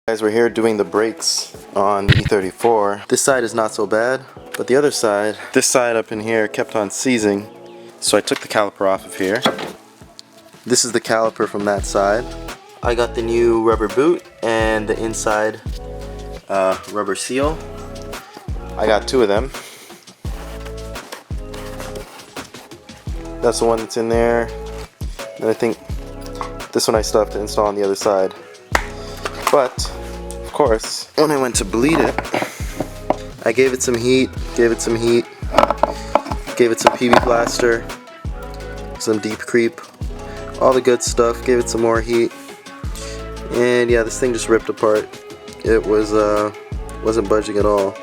Guys, we're here doing the brakes on the E34. This side is not so bad, but the other side, this side up in here kept on seizing. So I took the caliper off of here. This is the caliper from that side. I got the new rubber boot and the inside rubber seal. I got two of them. That's the one that's in there. And I think this one I still have to install on the other side. But, of course, when I went to bleed it, I gave it some heat, gave it some PB blaster, some deep creep, all the good stuff, gave it some more heat, and yeah, this thing just ripped apart. It wasn't budging at all.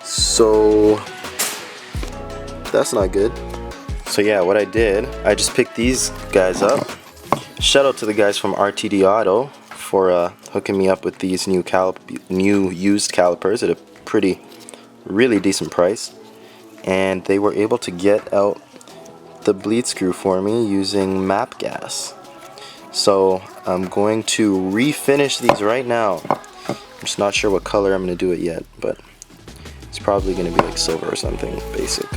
So, that's not good. So yeah, what I did, I just picked these guys up. Shout out to the guys from RTD Auto for hooking me up with these new used calipers at a really decent price, and they were able to get out the bleed screw for me using MAP gas. So I'm going to refinish these right now. I'm just not sure what color I'm going to do it yet, but it's probably going to be like silver or something basic.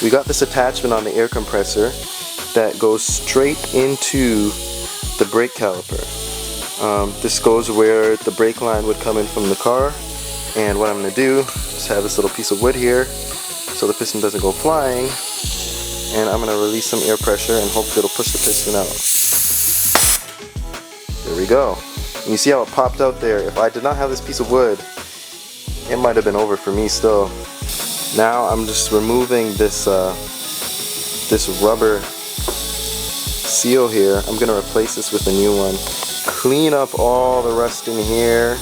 We got this attachment on the air compressor that goes straight into the brake caliper. This goes where the brake line would come in from the car, and what I'm going to do is have this little piece of wood here so the piston doesn't go flying, and I'm going to release some air pressure and hopefully it'll push the piston out. There we go. And you see how it popped out there? If I did not have this piece of wood, it might have been over for me still. Now I'm just removing this rubber seal here. I'm going to replace this with a new one. Clean up all the rust in here,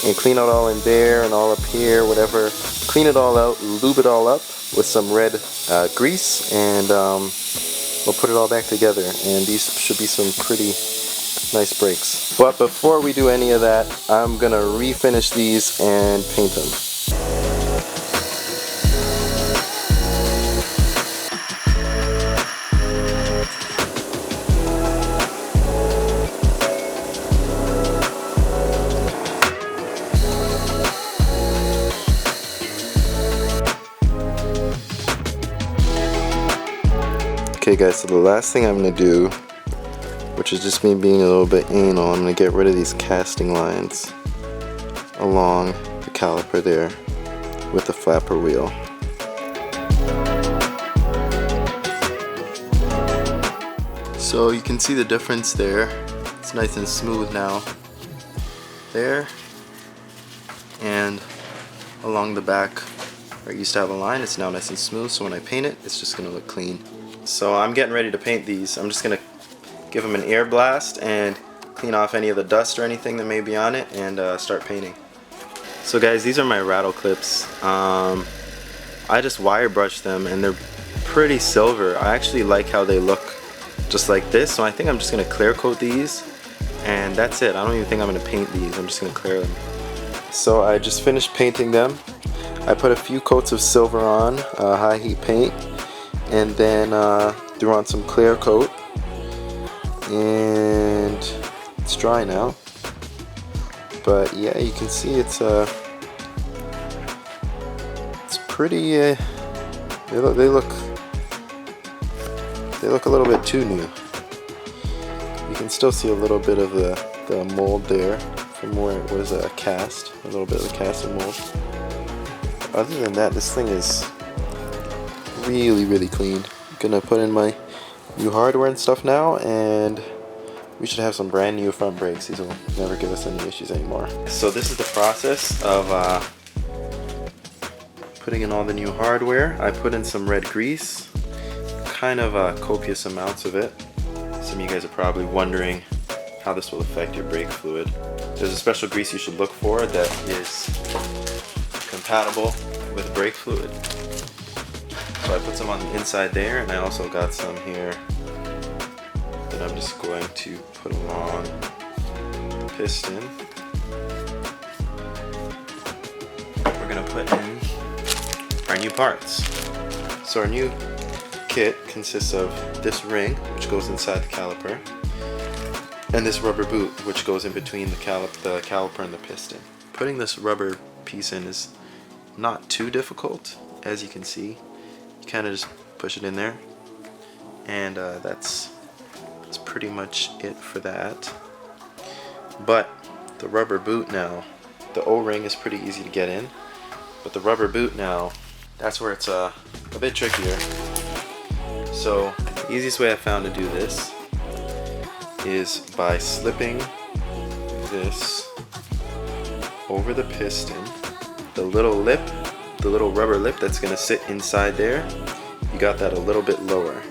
and clean out all in there and all up here, whatever. Clean it all out, lube it all up with some red grease, and we'll put it all back together, and these should be some pretty nice brakes. But before we do any of that, I'm gonna refinish these and paint them. Okay guys, so the last thing I'm going to do, which is just me being a little bit anal, I'm going to get rid of these casting lines along the caliper there with the flapper wheel. So you can see the difference there. It's nice and smooth now. There, and along the back where it used to have a line, it's now nice and smooth, so when I paint it, it's just going to look clean. So I'm getting ready to paint these. I'm just going to give them an air blast and clean off any of the dust or anything that may be on it, and start painting. So guys, these are my rattle clips. I just wire brushed them and they're pretty silver. I actually like how they look just like this, so I think I'm just going to clear coat these, and that's it. I don't even think I'm going to paint these. I'm just going to clear them. So I just finished painting them. I put a few coats of silver on, high heat paint, and then threw on some clear coat, and it's dry now. But yeah, you can see it's pretty. They look a little bit too new. You can still see a little bit of the mold there from where it was cast, a little bit of the cast and mold. Other than that, this thing is really clean. I'm gonna put in my new hardware and stuff now, and we should have some brand new front brakes. These will never give us any issues anymore. So this is the process of putting in all the new hardware. I put in some red grease, kind of copious amounts of it. Some of you guys are probably wondering how this will affect your brake fluid. There's a special grease you should look for that is compatible with brake fluid. So I put some on the inside there, and I also got some here that I'm just going to put along the piston. We're going to put in our new parts. So our new kit consists of this ring, which goes inside the caliper, and this rubber boot which goes in between the caliper and the piston. Putting this rubber piece in is not too difficult. As you can see, you kind of just push it in there, and that's pretty much it for that. But the rubber boot now, the O-ring is pretty easy to get in, but the rubber boot now, that's where it's a bit trickier. So the easiest way I found to do this is by slipping this over the piston. The little lip, the little rubber lip that's going to sit inside there, you got that a little bit lower.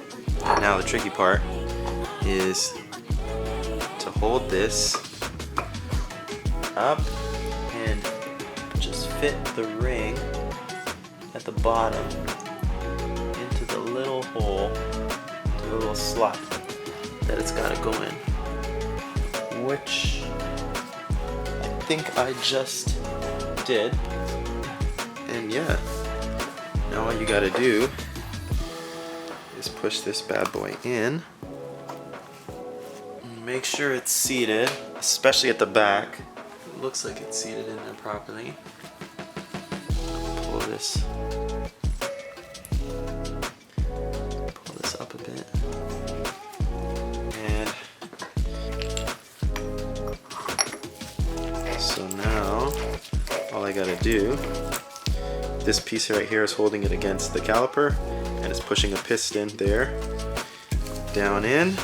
Now the tricky part is to hold this up and just fit the ring at the bottom into the little hole, to the little slot that it's got to go in, which I think I just did. And yeah, now all you got to do is push this bad boy in. Make sure it's seated, especially at the back. It looks like it's seated in there properly. Pull this up a bit. And so now all I gotta do, this piece right here is holding it against the caliper and it's pushing a piston there down in.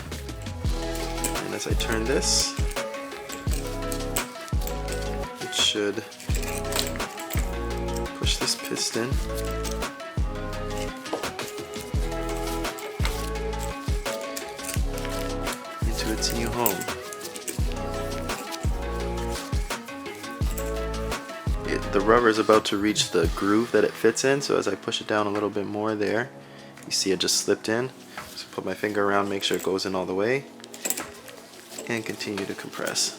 And as I turn this, it should push this piston into its new home. The rubber is about to reach the groove that it fits in, so as I push it down a little bit more there, you see it just slipped in. So put my finger around, make sure it goes in all the way, and continue to compress.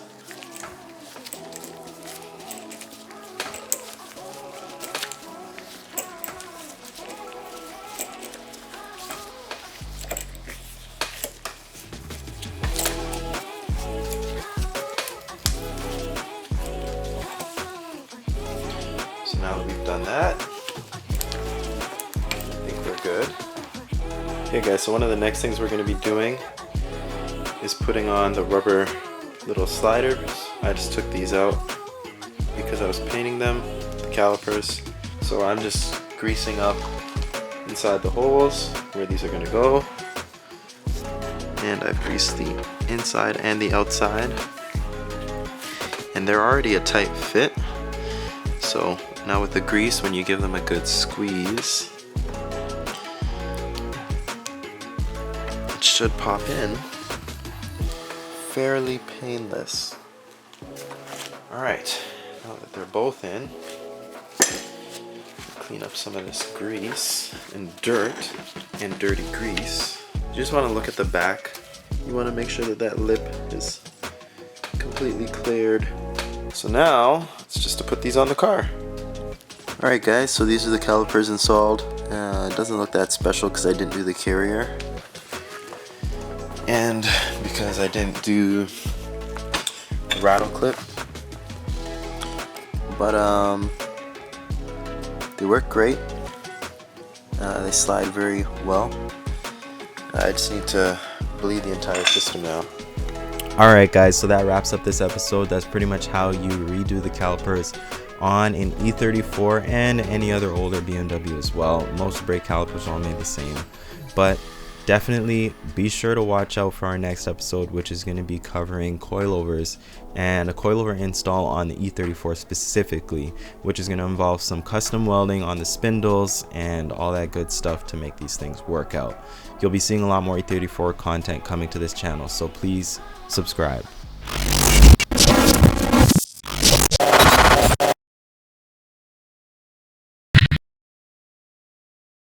So now that we've done that, I think we're good. Okay guys, so one of the next things we're going to be doing is putting on the rubber little sliders. I just took these out because I was painting them, the calipers. So I'm just greasing up inside the holes where these are going to go. And I've greased the inside and the outside. And they're already a tight fit. So now with the grease, when you give them a good squeeze, it should pop in fairly painless. Alright, now that they're both in, clean up some of this grease and dirt and dirty grease. You just want to look at the back. You want to make sure that that lip is completely cleared. So now, it's just to put these on the car. Alright guys, so these are the calipers installed. It doesn't look that special because I didn't do the carrier. And because I didn't do the rattle clip. But they work great. They slide very well. I just need to bleed the entire system now. Alright guys, so that wraps up this episode. That's pretty much how you redo the calipers on an E34 and any other older BMW as well. Most brake calipers are all made the same. But definitely be sure to watch out for our next episode, which is going to be covering coilovers and a coilover install on the E34 specifically, which is going to involve some custom welding on the spindles and all that good stuff to make these things work out. You'll be seeing a lot more E34 content coming to this channel, so please subscribe.